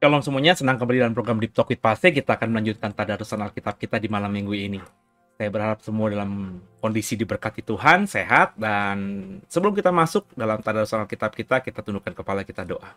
Shalom semuanya, senang kembali dalam program Deep Talk with Pastor. Kita akan melanjutkan tadarusan Alkitab kita di malam minggu ini. Saya berharap semua dalam kondisi diberkati Tuhan, sehat, dan sebelum kita masuk dalam tadarusan Alkitab kita tundukkan kepala, kita doa.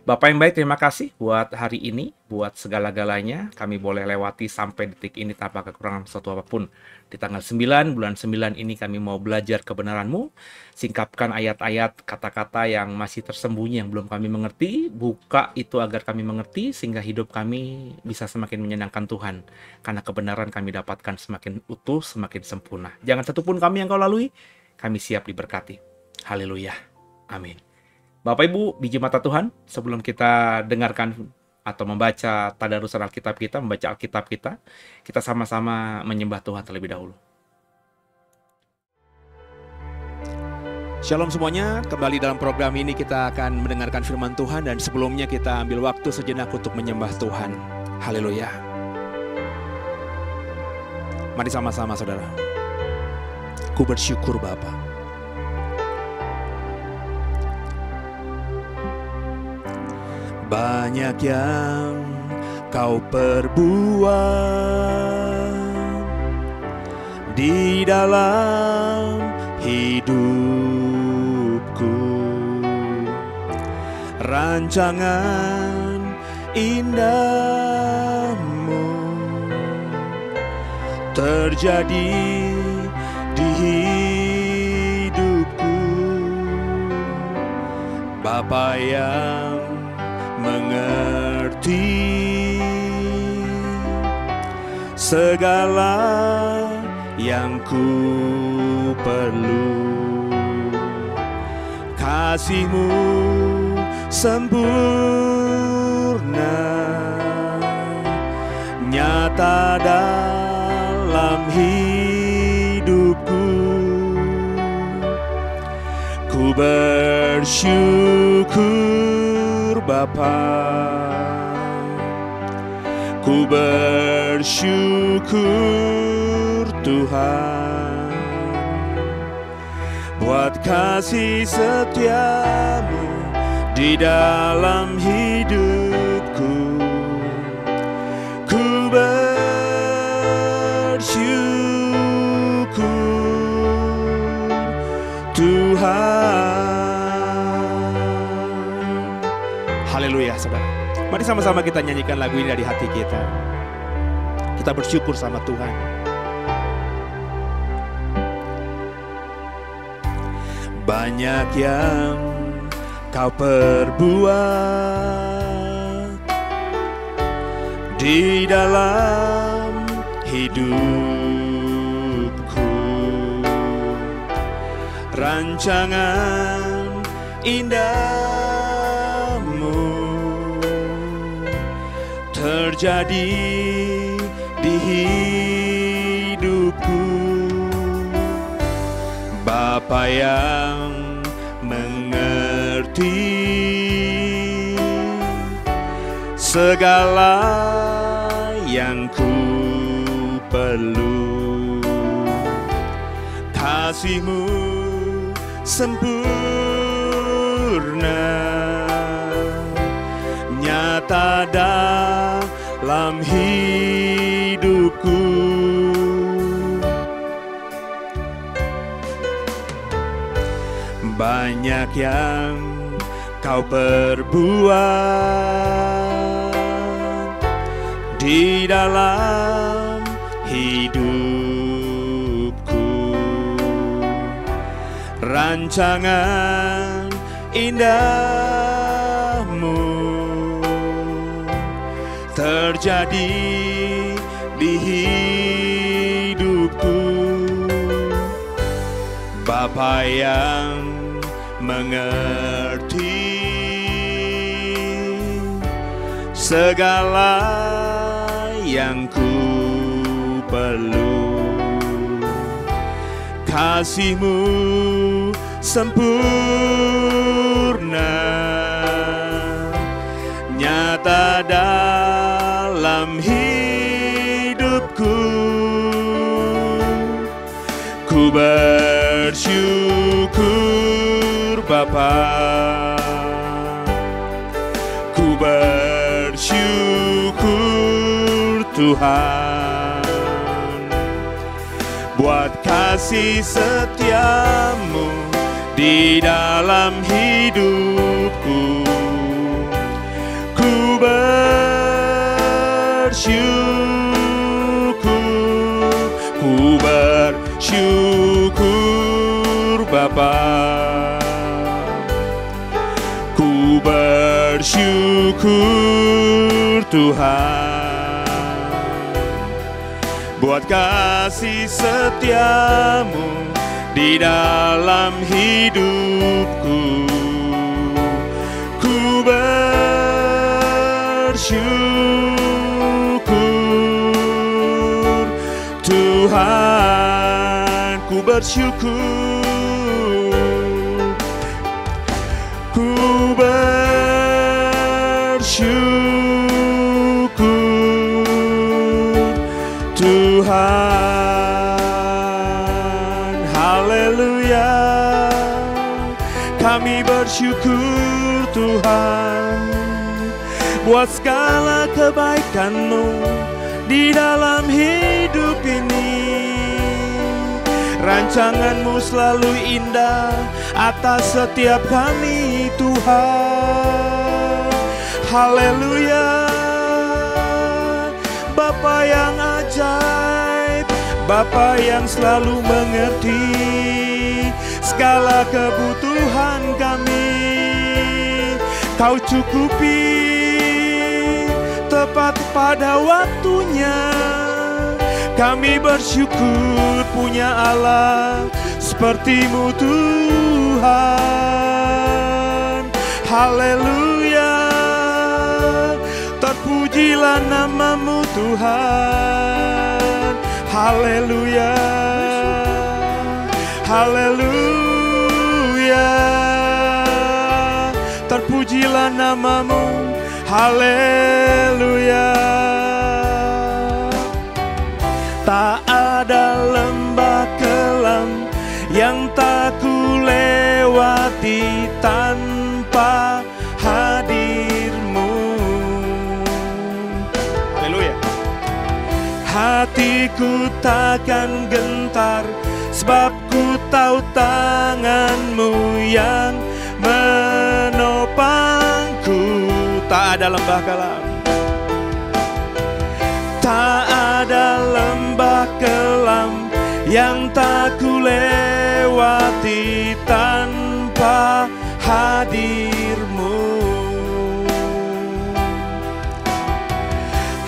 Bapak yang baik, terima kasih buat hari ini, buat segala-galanya. Kami boleh lewati sampai detik ini tanpa kekurangan sesuatu apapun. Di tanggal 9, bulan 9 ini kami mau belajar kebenaran-Mu. Singkapkan ayat-ayat, kata-kata yang masih tersembunyi, yang belum kami mengerti. Buka itu agar kami mengerti, sehingga hidup kami bisa semakin menyenangkan Tuhan. Karena kebenaran kami dapatkan semakin utuh, semakin sempurna. Jangan satupun kami yang Kau lalui, kami siap diberkati. Haleluya. Amin. Bapak Ibu, biji mata Tuhan, sebelum kita dengarkan atau membaca tadarusan Alkitab kita, membaca Alkitab kita sama-sama menyembah Tuhan terlebih dahulu. Shalom semuanya, kembali dalam program ini kita akan mendengarkan firman Tuhan, dan sebelumnya kita ambil waktu sejenak untuk menyembah Tuhan. Haleluya. Mari sama-sama saudara. Ku bersyukur Bapa. Banyak yang Kau perbuat di dalam hidupku, rancangan indahmu terjadi di hidupku. Bapa yang mengerti segala yang ku perlu, kasih-Mu sempurna nyata dalam hidupku. Ku bersyukur Bapa, ku bersyukur Tuhan, buat kasih setia-Mu di dalam hidupku. Ku bersyukur Tuhan. Haleluya saudara. Mari sama-sama kita nyanyikan lagu ini dari hati kita. Kita bersyukur sama Tuhan. Banyak yang Kau perbuat di dalam hidupku, rancangan indahmu terjadi di hidupku. Bapa yang segala yang ku perlu. Kasih-Mu sempurna, nyata dalam hidupku. Banyak yang Kau perbuat di dalam hidupku, rancangan indah-Mu terjadi di hidupku. Bapa yang mengerti segala yang ku perlu. Kasih-Mu sempurna, nyata dalam hidupku. Ku bersyukur Bapa, ku bersyukur Tuhan, buat kasih setia-Mu di dalam hidupku. Ku bersyukur, ku bersyukur Bapa, ku bersyukur Tuhan, buat kasih setia-Mu di dalam hidupku. Ku bersyukur Tuhan, ku bersyukur, ku bersyukur Tuhan. Haleluya, kami bersyukur Tuhan, buat segala kebaikan-Mu di dalam hidup ini. Rancangan-Mu selalu indah atas setiap kami Tuhan. Haleluya, Bapa yang ajaib, Bapa yang selalu mengerti segala kebutuhan kami. Kau cukupi tepat pada waktunya. Kami bersyukur punya Allah seperti-Mu Tuhan. Haleluya, terpujilah nama-Mu Tuhan. Haleluya, haleluya, terpujilah nama-Mu. Haleluya. Tak ada lembah kelam yang tak ku lewati tanpa hadir-Mu. Haleluya. Hatiku takkan gentar, sebab ku tahu tangan-Mu yang menopangku. Tak ada lembah kelam, tak ada lembah kelam yang tak ku lewati tanpa hadir-Mu.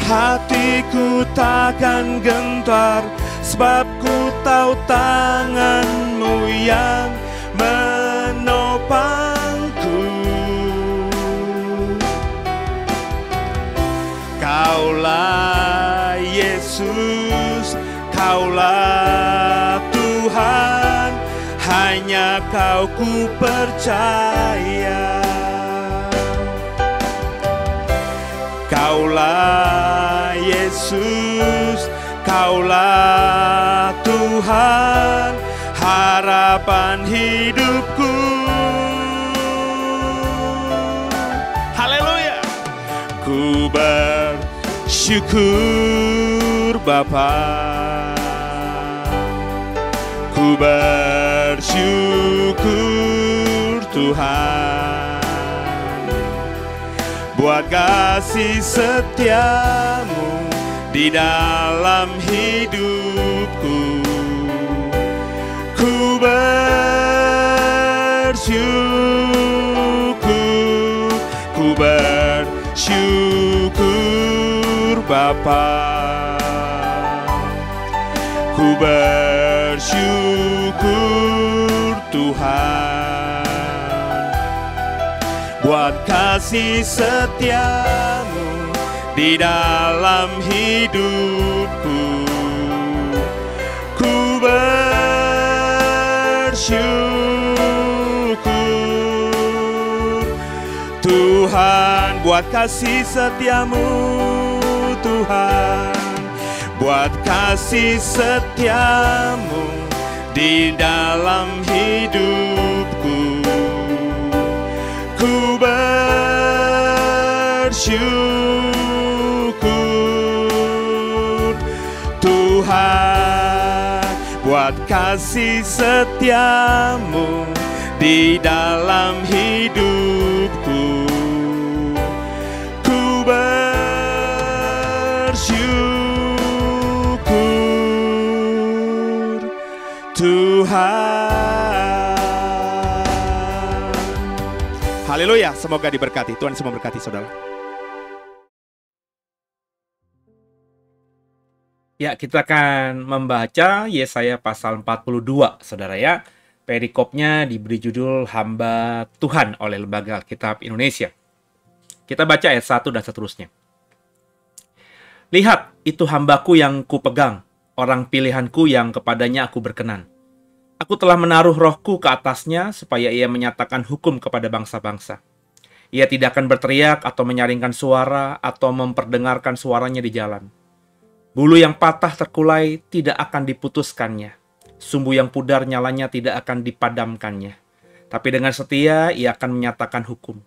Hatiku takkan gentar, sebab ku tahu tangan-Mu yang menopangku. Kaulah Yesus, Kaulah Tuhan, hanya Kau ku percaya. Kaulah Yesus, Kaulah Tuhan, harapan hidupku. Haleluya. Ku bersyukur Bapa, ku bersyukur Tuhan, buat kasih setiamu di dalam hidupku. Ku bersyukur, ku bersyukur Bapa, ku bersyukur Tuhan, buat kasih setiamu di dalam hidupku. Ku bersyukur Tuhan, buat kasih setiamu Tuhan, buat kasih setiamu di dalam hidupku. Ku bersyukur Tuhan, buat kasih setiamu di dalam hidupku. Ku bersyukur Tuhan. Haleluya, semoga diberkati. Tuhan semua memberkati saudara. Ya, kita akan membaca Yesaya pasal 42, saudara ya. Perikopnya diberi judul Hamba Tuhan oleh Lembaga Alkitab Indonesia. Kita baca ayat 1 dan seterusnya. Lihat, itu hambaku yang kupegang, orang pilihanku yang kepadanya aku berkenan. Aku telah menaruh rohku ke atasnya supaya ia menyatakan hukum kepada bangsa-bangsa. Ia tidak akan berteriak atau menyaringkan suara atau memperdengarkan suaranya di jalan. Bulu yang patah terkulai tidak akan diputuskannya. Sumbu yang pudar nyalanya tidak akan dipadamkannya. Tapi dengan setia ia akan menyatakan hukum.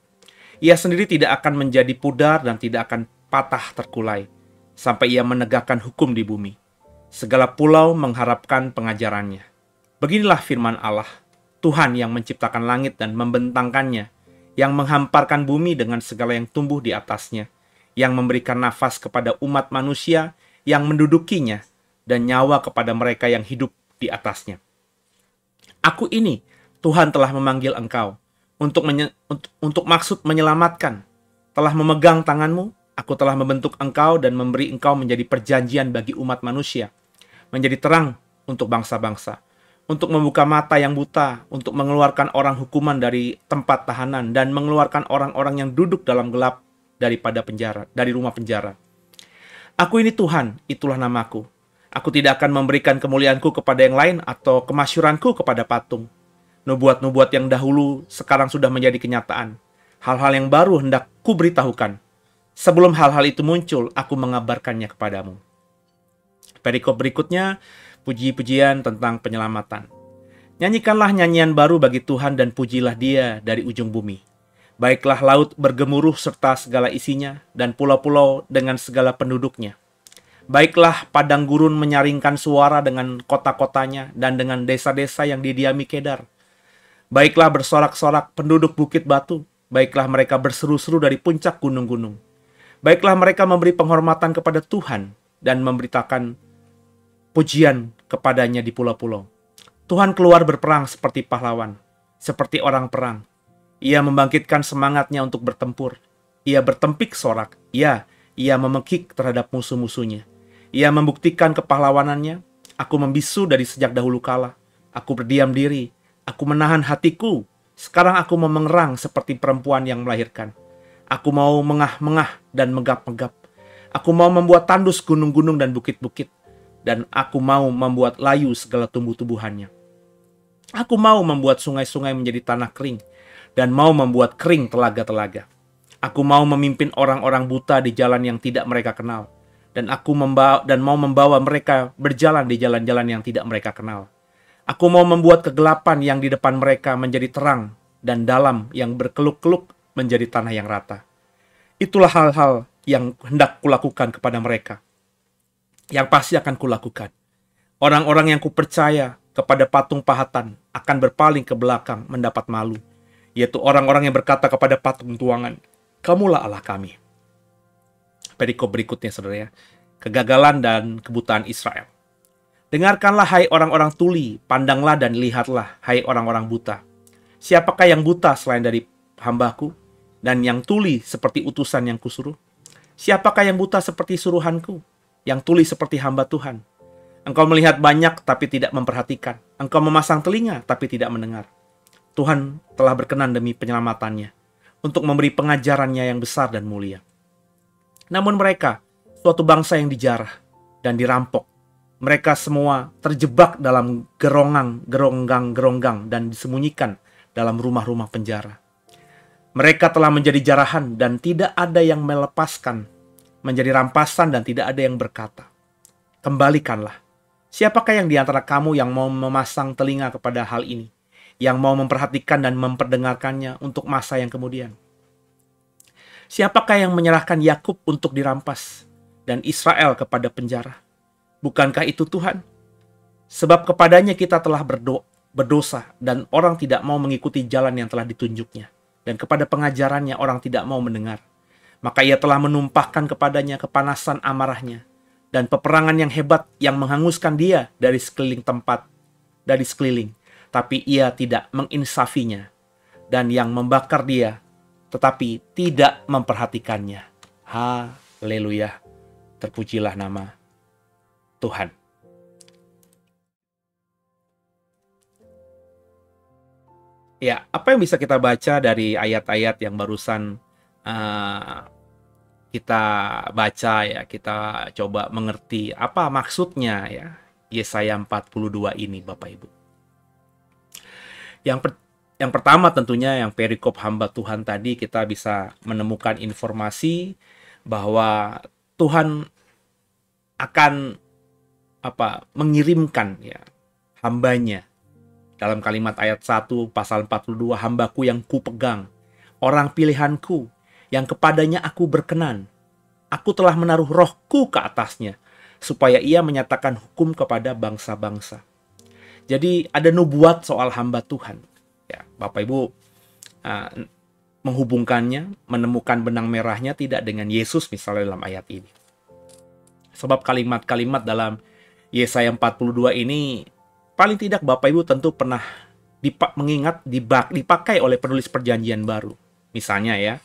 Ia sendiri tidak akan menjadi pudar dan tidak akan patah terkulai, sampai ia menegakkan hukum di bumi. Segala pulau mengharapkan pengajarannya. Beginilah firman Allah, Tuhan yang menciptakan langit dan membentangkannya, yang menghamparkan bumi dengan segala yang tumbuh di atasnya, yang memberikan nafas kepada umat manusia, yang mendudukinya, dan nyawa kepada mereka yang hidup di atasnya. Aku ini, Tuhan telah memanggil engkau, untuk maksud menyelamatkan. Telah memegang tanganmu, aku telah membentuk engkau dan memberi engkau menjadi perjanjian bagi umat manusia, menjadi terang untuk bangsa-bangsa, untuk membuka mata yang buta, untuk mengeluarkan orang hukuman dari tempat tahanan, dan mengeluarkan orang-orang yang duduk dalam gelap dari rumah penjara. Aku ini Tuhan, itulah namaku. Aku tidak akan memberikan kemuliaanku kepada yang lain atau kemasyuranku kepada patung. Nubuat-nubuat yang dahulu sekarang sudah menjadi kenyataan. Hal-hal yang baru hendak kuberitahukan. Sebelum hal-hal itu muncul, aku mengabarkannya kepadamu. Perikop berikutnya, puji-pujian tentang penyelamatan. Nyanyikanlah nyanyian baru bagi Tuhan dan pujilah Dia dari ujung bumi. Baiklah laut bergemuruh serta segala isinya, dan pulau-pulau dengan segala penduduknya. Baiklah padang gurun menyaringkan suara dengan kota-kotanya dan dengan desa-desa yang didiami Kedar. Baiklah bersorak-sorak penduduk bukit batu. Baiklah mereka berseru-seru dari puncak gunung-gunung. Baiklah mereka memberi penghormatan kepada Tuhan dan memberitakan pujian kepadanya di pulau-pulau. Tuhan keluar berperang seperti pahlawan, seperti orang perang. Ia membangkitkan semangatnya untuk bertempur. Ia bertempik sorak. Ia memekik terhadap musuh-musuhnya. Ia membuktikan kepahlawanannya. Aku membisu dari sejak dahulu kala. Aku berdiam diri. Aku menahan hatiku. Sekarang aku mau mengerang seperti perempuan yang melahirkan. Aku mau mengah-mengah dan megap-megap. Aku mau membuat tandus gunung-gunung dan bukit-bukit. Dan aku mau membuat layu segala tumbuh-tumbuhannya. Aku mau membuat sungai-sungai menjadi tanah kering. Dan mau membuat kering telaga-telaga. Aku mau memimpin orang-orang buta di jalan yang tidak mereka kenal. Dan mau membawa mereka berjalan di jalan-jalan yang tidak mereka kenal. Aku mau membuat kegelapan yang di depan mereka menjadi terang, dan dalam yang berkeluk-keluk menjadi tanah yang rata. Itulah hal-hal yang hendak kulakukan kepada mereka, yang pasti akan kulakukan. Orang-orang yang kupercaya kepada patung pahatan akan berpaling ke belakang mendapat malu, yaitu orang-orang yang berkata kepada patung tuangan, "Kamulah Allah kami." Perikop berikutnya, saudara ya. Kegagalan dan kebutaan Israel. Dengarkanlah, hai orang-orang tuli, pandanglah dan lihatlah, hai orang-orang buta. Siapakah yang buta selain dari hambaku, dan yang tuli seperti utusan yang kusuruh? Siapakah yang buta seperti suruhanku, yang tuli seperti hamba Tuhan? Engkau melihat banyak tapi tidak memperhatikan. Engkau memasang telinga tapi tidak mendengar. Tuhan telah berkenan demi penyelamatannya, untuk memberi pengajarannya yang besar dan mulia. Namun mereka, suatu bangsa yang dijarah dan dirampok. Mereka semua terjebak dalam geronggang dan disembunyikan dalam rumah-rumah penjara. Mereka telah menjadi jarahan dan tidak ada yang melepaskan, menjadi rampasan dan tidak ada yang berkata, "Kembalikanlah." Siapakah yang di antara kamu yang mau memasang telinga kepada hal ini, yang mau memperhatikan dan memperdengarkannya untuk masa yang kemudian? Siapakah yang menyerahkan Yakub untuk dirampas dan Israel kepada penjara? Bukankah itu Tuhan? Sebab kepadanya kita telah berdosa dan orang tidak mau mengikuti jalan yang telah ditunjuknya. Dan kepada pengajarannya orang tidak mau mendengar. Maka ia telah menumpahkan kepadanya kepanasan amarahnya dan peperangan yang hebat yang menghanguskan dia dari sekeliling tempat, dari sekeliling. Tapi ia tidak menginsafinya, dan yang membakar dia tetapi tidak memperhatikannya. Haleluya. Terpujilah nama Tuhan. Ya, apa yang bisa kita baca dari ayat-ayat yang barusan kita baca ya, kita coba mengerti apa maksudnya ya Yesaya 42 ini, Bapak Ibu. Yang pertama tentunya yang perikop hamba Tuhan tadi, kita bisa menemukan informasi bahwa Tuhan akan mengirimkan ya hambanya. Dalam kalimat ayat 1 pasal 42, hambaku yang kupegang, orang pilihanku yang kepadanya aku berkenan. Aku telah menaruh rohku ke atasnya, supaya ia menyatakan hukum kepada bangsa-bangsa. Jadi ada nubuat soal hamba Tuhan. Ya, Bapak Ibu menghubungkannya, menemukan benang merahnya tidak dengan Yesus misalnya dalam ayat ini. Sebab kalimat-kalimat dalam Yesaya 42 ini paling tidak Bapak Ibu tentu pernah dipakai oleh penulis perjanjian baru. Misalnya ya,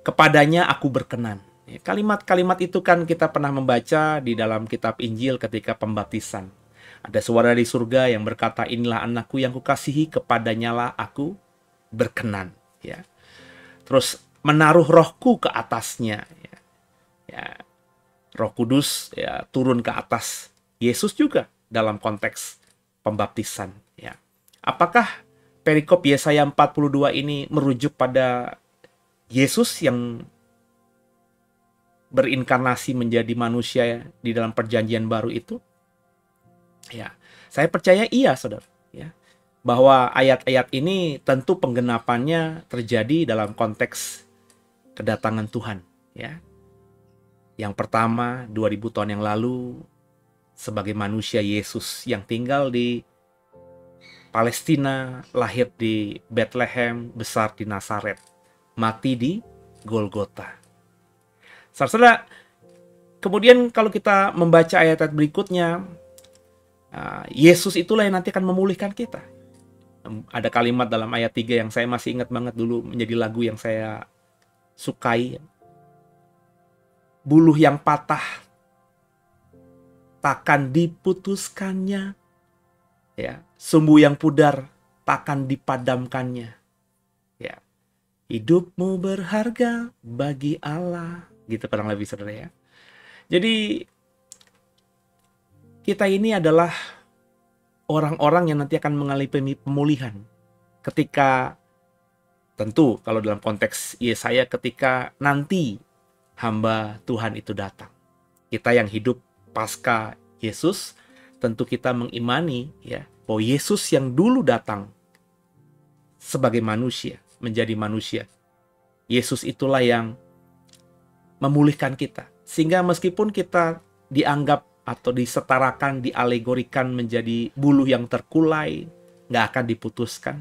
kepadanya aku berkenan. Kalimat-kalimat itu kan kita pernah membaca di dalam kitab Injil ketika pembaptisan. Ada suara dari surga yang berkata, "Inilah anakku yang kukasihi, kepadanya lah aku berkenan." Ya. Terus menaruh rohku ke atasnya. Ya. Roh Kudus ya turun ke atas Yesus juga dalam konteks pembaptisan. Ya. Apakah perikop Yesaya 42 ini merujuk pada Yesus yang berinkarnasi menjadi manusia di dalam perjanjian baru itu? Ya, saya percaya iya, saudara. Ya, bahwa ayat-ayat ini tentu penggenapannya terjadi dalam konteks kedatangan Tuhan. Ya, yang pertama 2000 tahun yang lalu sebagai manusia Yesus yang tinggal di Palestina, lahir di Bethlehem, besar di Nazaret, mati di Golgota. Saudara, kemudian kalau kita membaca ayat-ayat berikutnya, Yesus itulah yang nanti akan memulihkan kita. Ada kalimat dalam ayat 3 yang saya masih ingat banget dulu, menjadi lagu yang saya sukai. Buluh yang patah takkan diputuskannya, ya, sumbu yang pudar takkan dipadamkannya. Ya, hidupmu berharga bagi Allah, gitu kurang lebih, saudara ya. Jadi kita ini adalah orang-orang yang nanti akan mengalami pemulihan ketika Tentu kalau dalam konteks Yesaya ketika nanti hamba Tuhan itu datang. Kita yang hidup pasca Yesus, tentu kita mengimani ya bahwa Yesus yang dulu datang sebagai manusia, menjadi manusia. Yesus itulah yang memulihkan kita. Sehingga meskipun kita dianggap atau disetarakan, dialegorikan menjadi buluh yang terkulai, nggak akan diputuskan.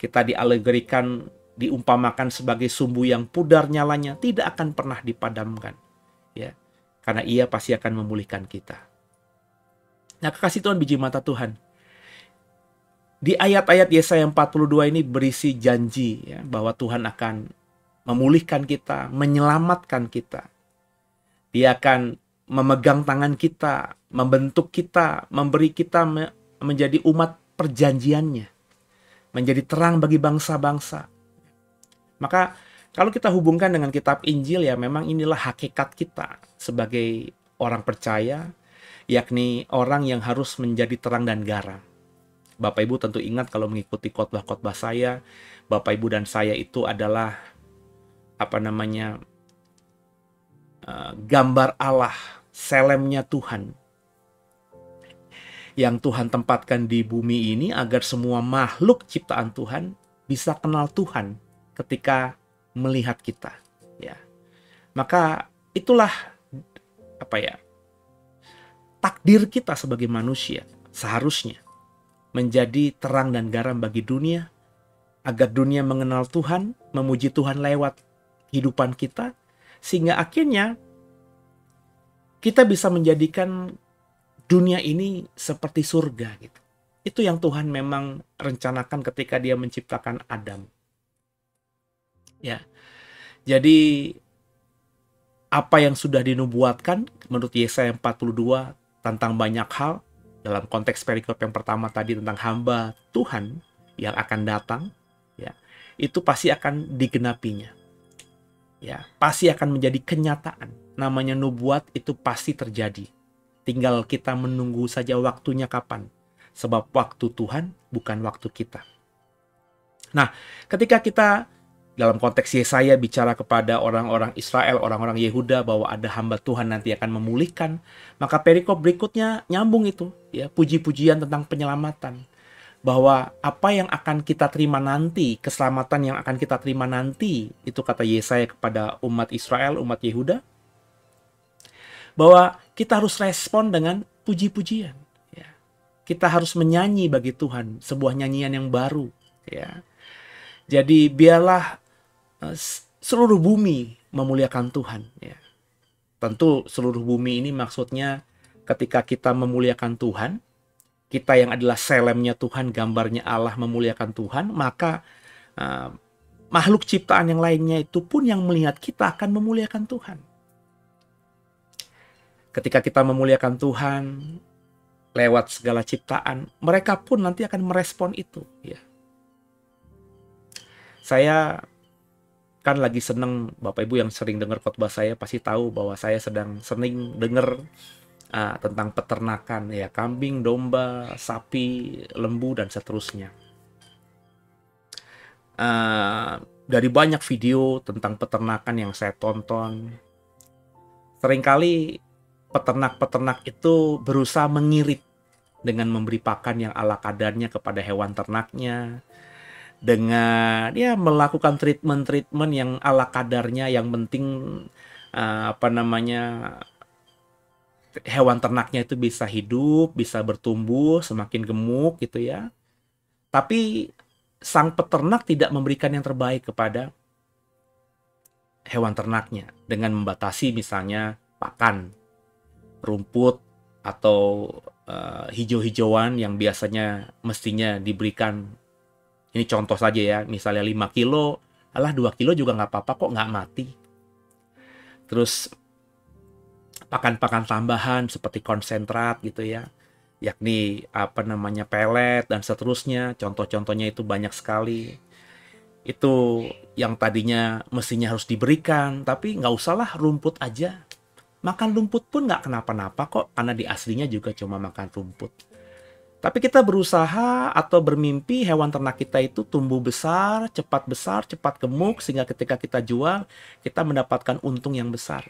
Kita dialegorikan, diumpamakan sebagai sumbu yang pudar nyalanya, tidak akan pernah dipadamkan. Ya, karena Ia pasti akan memulihkan kita. Nah, kekasih Tuhan, biji mata Tuhan. Di ayat-ayat Yesaya 42 ini berisi janji ya, bahwa Tuhan akan memulihkan kita, menyelamatkan kita. Dia akan memegang tangan kita, membentuk kita, memberi kita menjadi umat perjanjiannya, menjadi terang bagi bangsa-bangsa. Maka kalau kita hubungkan dengan kitab Injil ya memang inilah hakikat kita sebagai orang percaya, yakni orang yang harus menjadi terang dan garam. Bapak Ibu tentu ingat kalau mengikuti khotbah-khotbah saya, Bapak Ibu dan saya itu adalah gambar Allah, selemnya Tuhan yang Tuhan tempatkan di bumi ini agar semua makhluk ciptaan Tuhan bisa kenal Tuhan ketika melihat kita ya. Maka itulah takdir kita sebagai manusia, seharusnya menjadi terang dan garam bagi dunia, agar dunia mengenal Tuhan, memuji Tuhan lewat kehidupan kita, sehingga akhirnya kita bisa menjadikan dunia ini seperti surga gitu. Itu yang Tuhan memang rencanakan ketika Dia menciptakan Adam. Ya. Jadi apa yang sudah dinubuatkan menurut Yesaya 42 tentang banyak hal, dalam konteks perikop yang pertama tadi tentang hamba Tuhan yang akan datang, ya, itu pasti akan digenapinya. Ya, pasti akan menjadi kenyataan. Namanya nubuat itu pasti terjadi. Tinggal kita menunggu saja waktunya kapan. Sebab waktu Tuhan bukan waktu kita. Nah, ketika kita dalam konteks Yesaya bicara kepada orang-orang Israel, orang-orang Yehuda bahwa ada hamba Tuhan nanti akan memulihkan, maka perikop berikutnya nyambung itu, ya, puji-pujian tentang penyelamatan. Bahwa apa yang akan kita terima nanti, keselamatan yang akan kita terima nanti, itu kata Yesaya kepada umat Israel, umat Yehuda, bahwa kita harus respon dengan puji-pujian. Ya. Kita harus menyanyi bagi Tuhan, sebuah nyanyian yang baru. Ya. Jadi biarlah seluruh bumi memuliakan Tuhan. Ya. Tentu seluruh bumi ini maksudnya ketika kita memuliakan Tuhan, kita yang adalah selemnya Tuhan, gambarnya Allah memuliakan Tuhan, maka makhluk ciptaan yang lainnya itu pun yang melihat kita akan memuliakan Tuhan. Ketika kita memuliakan Tuhan lewat segala ciptaan, mereka pun nanti akan merespon itu. Ya. Saya kan lagi seneng, Bapak Ibu yang sering dengar khotbah saya pasti tahu bahwa saya sedang sering dengar tentang peternakan, ya, kambing, domba, sapi, lembu, dan seterusnya. Dari banyak video tentang peternakan yang saya tonton, seringkali peternak-peternak itu berusaha mengirit dengan memberi pakan yang ala kadarnya kepada hewan ternaknya, dengan ya melakukan treatment-treatment yang ala kadarnya, yang penting hewan ternaknya itu bisa hidup, bisa bertumbuh, semakin gemuk gitu ya. Tapi sang peternak tidak memberikan yang terbaik kepada hewan ternaknya dengan membatasi misalnya pakan, rumput, atau hijau-hijauan yang biasanya mestinya diberikan. Ini contoh saja ya, misalnya 5 kilo, alah 2 kilo juga nggak apa-apa kok, nggak mati. Terus pakan-pakan tambahan seperti konsentrat gitu ya, yakni pelet dan seterusnya. Contoh-contohnya itu banyak sekali. Itu yang tadinya mestinya harus diberikan, tapi nggak usahlah, rumput aja. Makan rumput pun nggak kenapa-napa kok, karena di aslinya juga cuma makan rumput. Tapi kita berusaha atau bermimpi hewan ternak kita itu tumbuh besar, cepat gemuk, sehingga ketika kita jual, kita mendapatkan untung yang besar.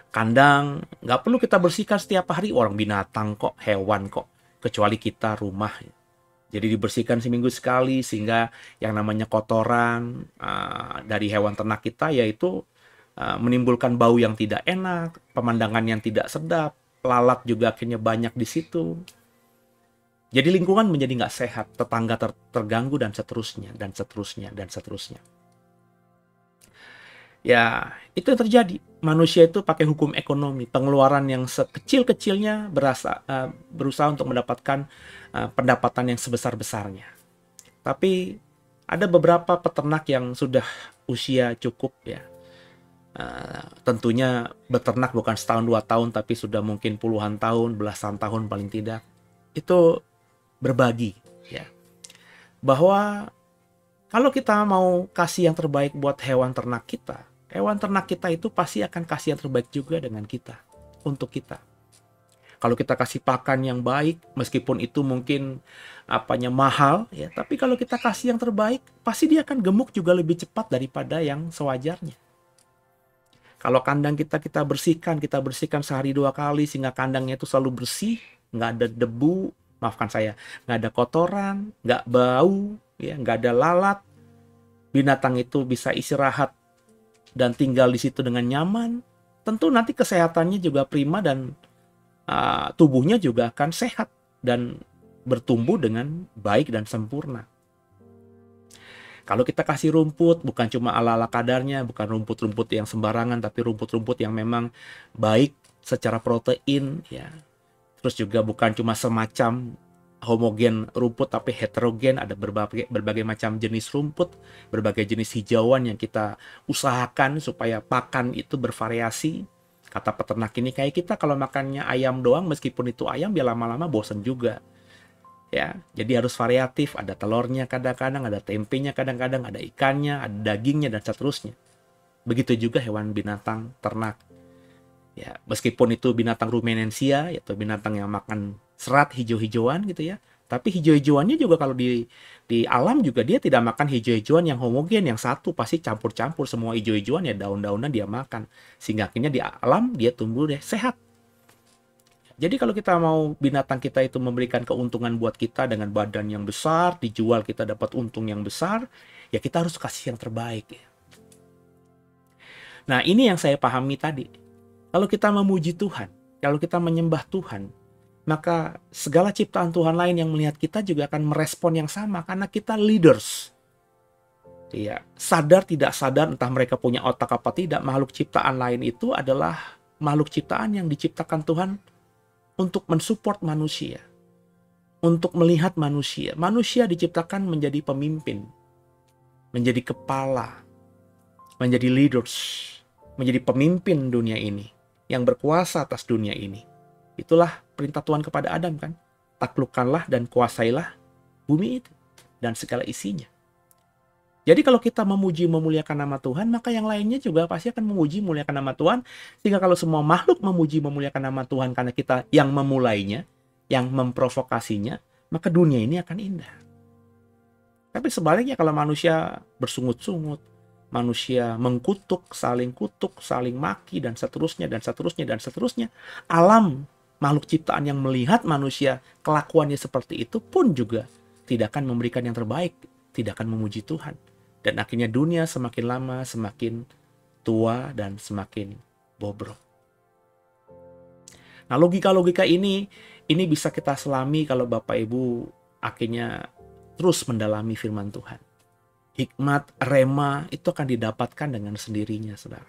Kandang, nggak perlu kita bersihkan setiap hari, orang binatang kok, hewan kok, kecuali kita rumah. Jadi dibersihkan seminggu sekali, sehingga yang namanya kotoran dari hewan ternak kita, yaitu menimbulkan bau yang tidak enak, pemandangan yang tidak sedap, lalat juga akhirnya banyak di situ. Jadi lingkungan menjadi nggak sehat, tetangga terganggu, dan seterusnya, dan seterusnya, dan seterusnya. Ya, itu yang terjadi. Manusia itu pakai hukum ekonomi. Pengeluaran yang sekecil-kecilnya berusaha untuk mendapatkan pendapatan yang sebesar-besarnya. Tapi ada beberapa peternak yang sudah usia cukup ya. Tentunya beternak bukan setahun 2 tahun, tapi sudah mungkin puluhan tahun, belasan tahun paling tidak. Itu berbagi ya, bahwa kalau kita mau kasih yang terbaik buat hewan ternak kita itu pasti akan kasih yang terbaik juga dengan kita, untuk kita. Kalau kita kasih pakan yang baik, meskipun itu mungkin mahal ya, tapi kalau kita kasih yang terbaik, pasti dia akan gemuk juga lebih cepat daripada yang sewajarnya. Kalau kandang kita bersihkan sehari 2 kali, sehingga kandangnya itu selalu bersih, nggak ada debu, nggak ada kotoran, nggak bau, ya, nggak ada lalat. Binatang itu bisa istirahat dan tinggal di situ dengan nyaman. Tentu nanti kesehatannya juga prima, dan tubuhnya juga akan sehat dan bertumbuh dengan baik dan sempurna. Kalau kita kasih rumput, bukan cuma ala-ala kadarnya, bukan rumput-rumput yang sembarangan, tapi rumput-rumput yang memang baik secara protein, ya. Terus juga bukan cuma semacam homogen rumput, tapi heterogen, ada berbagai macam jenis rumput, berbagai jenis hijauan yang kita usahakan supaya pakan itu bervariasi. Kata peternak ini, kayak kita kalau makannya ayam doang, meskipun itu ayam, ya lama-lama bosan juga. Ya, jadi harus variatif, ada telurnya kadang-kadang, ada tempenya kadang-kadang, ada ikannya, ada dagingnya, dan seterusnya. Begitu juga hewan binatang ternak. Ya, meskipun itu binatang ruminansia, yaitu binatang yang makan serat hijau-hijauan gitu ya. Tapi hijau-hijauannya juga kalau di alam juga dia tidak makan hijau-hijauan yang homogen, yang satu, pasti campur-campur semua hijau-hijauan, ya daun-daunan dia makan. Sehingga akhirnya di alam dia tumbuh deh sehat. Jadi kalau kita mau binatang kita itu memberikan keuntungan buat kita dengan badan yang besar, dijual kita dapat untung yang besar, ya kita harus kasih yang terbaik. Nah, ini yang saya pahami tadi. Kalau kita memuji Tuhan, kalau kita menyembah Tuhan, maka segala ciptaan Tuhan lain yang melihat kita juga akan merespon yang sama, karena kita leaders. Ya, sadar tidak sadar, entah mereka punya otak apa tidak, makhluk ciptaan lain itu adalah makhluk ciptaan yang diciptakan Tuhan untuk mensupport manusia, untuk melihat manusia. Manusia diciptakan menjadi pemimpin, menjadi kepala, menjadi leaders, menjadi pemimpin dunia ini, yang berkuasa atas dunia ini. Itulah perintah Tuhan kepada Adam kan. Taklukkanlah dan kuasailah bumi itu dan segala isinya. Jadi kalau kita memuji memuliakan nama Tuhan, maka yang lainnya juga pasti akan memuji memuliakan nama Tuhan. Sehingga kalau semua makhluk memuji memuliakan nama Tuhan karena kita yang memulainya, yang memprovokasinya, maka dunia ini akan indah. Tapi sebaliknya kalau manusia bersungut-sungut, manusia mengkutuk, saling maki, dan seterusnya, dan seterusnya, dan seterusnya, alam makhluk ciptaan yang melihat manusia kelakuannya seperti itu pun juga tidak akan memberikan yang terbaik, tidak akan memuji Tuhan. Dan akhirnya dunia semakin lama semakin tua dan semakin bobrok. Nah, logika-logika ini bisa kita selami kalau Bapak Ibu akhirnya terus mendalami firman Tuhan. Hikmat, rema itu akan didapatkan dengan sendirinya, saudara.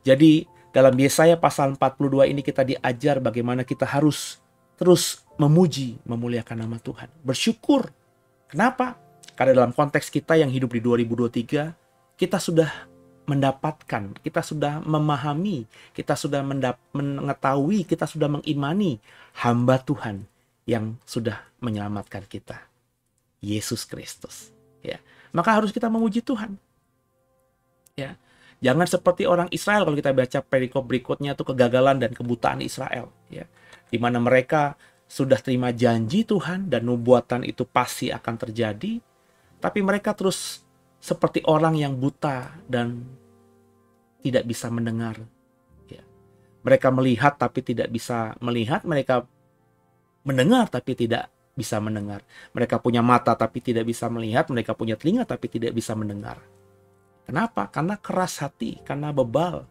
Jadi dalam Yesaya pasal 42 ini kita diajar bagaimana kita harus terus memuji, memuliakan nama Tuhan. Bersyukur. Kenapa? Karena dalam konteks kita yang hidup di 2023, kita sudah mendapatkan, kita sudah memahami, kita sudah mengetahui, kita sudah mengimani hamba Tuhan yang sudah menyelamatkan kita, Yesus Kristus. Ya, maka harus kita memuji Tuhan. Ya, jangan seperti orang Israel kalau kita baca perikop berikutnya itu kegagalan dan kebutaan Israel. Ya, di mana mereka sudah terima janji Tuhan dan nubuatan itu pasti akan terjadi, tapi mereka terus seperti orang yang buta dan tidak bisa mendengar. Ya. Mereka melihat tapi tidak bisa melihat, mereka mendengar tapi tidak bisa mendengar. Mereka punya mata tapi tidak bisa melihat, mereka punya telinga tapi tidak bisa mendengar. Kenapa? Karena keras hati, karena bebal.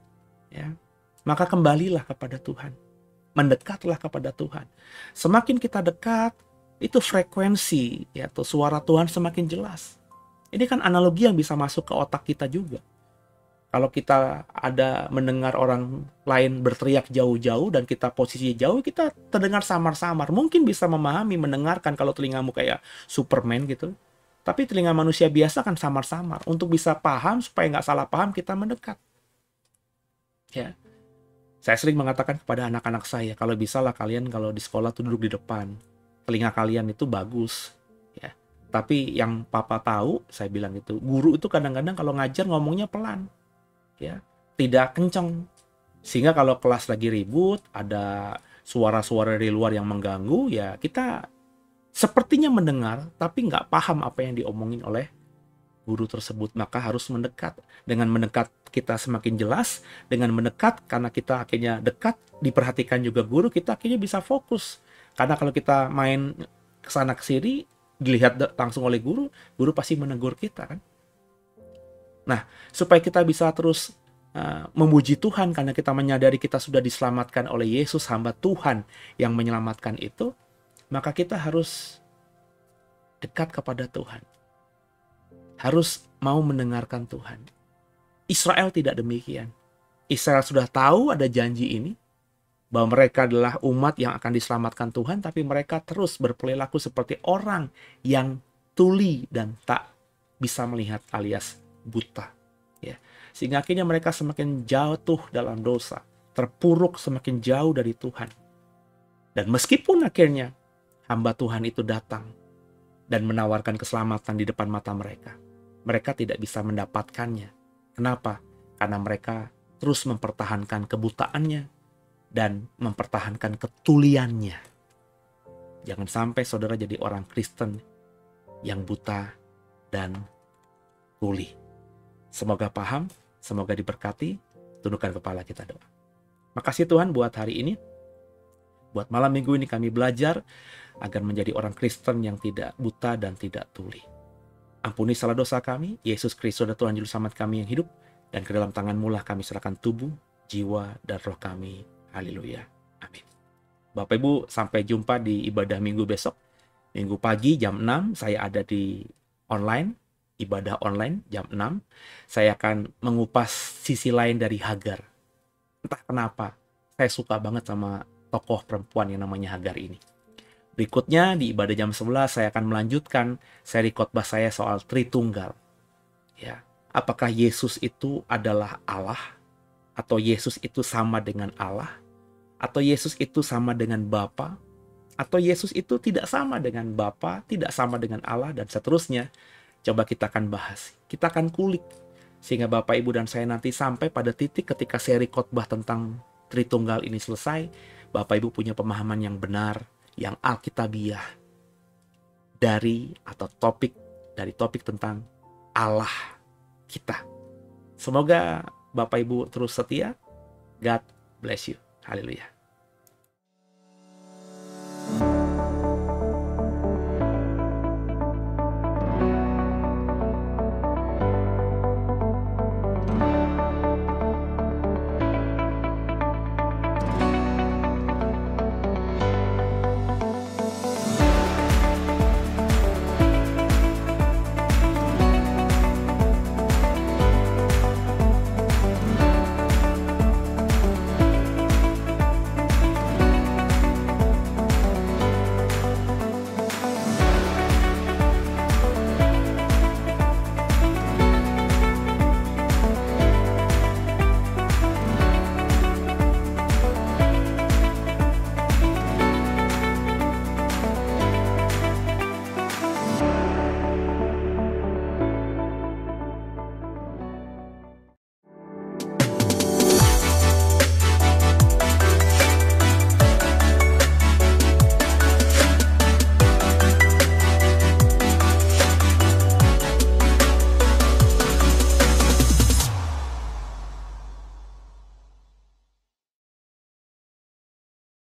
Ya. Maka kembalilah kepada Tuhan. Mendekatlah kepada Tuhan. Semakin kita dekat, itu frekuensi ya, atau suara Tuhan semakin jelas. Ini kan analogi yang bisa masuk ke otak kita juga. Kalau kita ada mendengar orang lain berteriak jauh-jauh dan kita posisi jauh, kita terdengar samar-samar. Mungkin bisa memahami, mendengarkan kalau telingamu kayak Superman gitu. Tapi telinga manusia biasa kan samar-samar. Untuk bisa paham, supaya nggak salah paham, kita mendekat. Ya. Saya sering mengatakan kepada anak-anak saya, kalau bisa lah kalian kalau di sekolah tuh duduk di depan. Telinga kalian itu bagus. Ya. Tapi yang papa tahu, saya bilang itu, guru itu kadang-kadang kalau ngajar ngomongnya pelan. Ya, tidak kencang. Sehingga kalau kelas lagi ribut, ada suara-suara dari luar yang mengganggu, ya kita sepertinya mendengar, tapi nggak paham apa yang diomongin oleh guru tersebut. Maka harus mendekat. Dengan mendekat kita semakin jelas. Dengan mendekat, karena kita akhirnya dekat, diperhatikan juga guru, kita akhirnya bisa fokus. Karena kalau kita main kesana kesini, dilihat langsung oleh guru, guru pasti menegur kita kan. Nah, supaya kita bisa terus memuji Tuhan karena kita menyadari kita sudah diselamatkan oleh Yesus, hamba Tuhan yang menyelamatkan itu, maka kita harus dekat kepada Tuhan. Harus mau mendengarkan Tuhan. Israel tidak demikian. Israel sudah tahu ada janji ini, bahwa mereka adalah umat yang akan diselamatkan Tuhan, tapi mereka terus berperilaku seperti orang yang tuli dan tak bisa melihat alias buta. Ya. Sehingga akhirnya mereka semakin jatuh dalam dosa, terpuruk semakin jauh dari Tuhan. Dan meskipun akhirnya hamba Tuhan itu datang dan menawarkan keselamatan di depan mata mereka, mereka tidak bisa mendapatkannya. Kenapa? Karena mereka terus mempertahankan kebutaannya dan mempertahankan ketuliannya. Jangan sampai saudara jadi orang Kristen yang buta dan tuli. Semoga paham, semoga diberkati. Tundukkan kepala, kita doa. Makasih Tuhan buat hari ini. Buat malam minggu ini kami belajar agar menjadi orang Kristen yang tidak buta dan tidak tuli. Ampuni salah dosa kami, Yesus Kristus adalah Tuhan Juru Selamat kami yang hidup, dan ke dalam tangan-Mu lah kami serahkan tubuh, jiwa, dan roh kami. Haleluya. Amin. Bapak Ibu, sampai jumpa di ibadah minggu besok. Minggu pagi jam 6 saya ada di online, ibadah online jam 6. Saya akan mengupas sisi lain dari Hagar. Entah kenapa, saya suka banget sama tokoh perempuan yang namanya Hagar ini. Berikutnya di ibadah jam 11 saya akan melanjutkan seri khotbah saya soal Tritunggal. Ya, apakah Yesus itu adalah Allah? Atau Yesus itu sama dengan Allah? Atau Yesus itu sama dengan Bapa? Atau Yesus itu tidak sama dengan Bapa, tidak sama dengan Allah, dan seterusnya? Coba kita akan bahas. Kita akan kulik. Sehingga Bapak, Ibu, dan saya nanti sampai pada titik ketika seri khotbah tentang Tritunggal ini selesai, Bapak Ibu punya pemahaman yang benar, yang alkitabiah dari topik tentang Allah kita. Semoga Bapak Ibu terus setia. God bless you. Haleluya.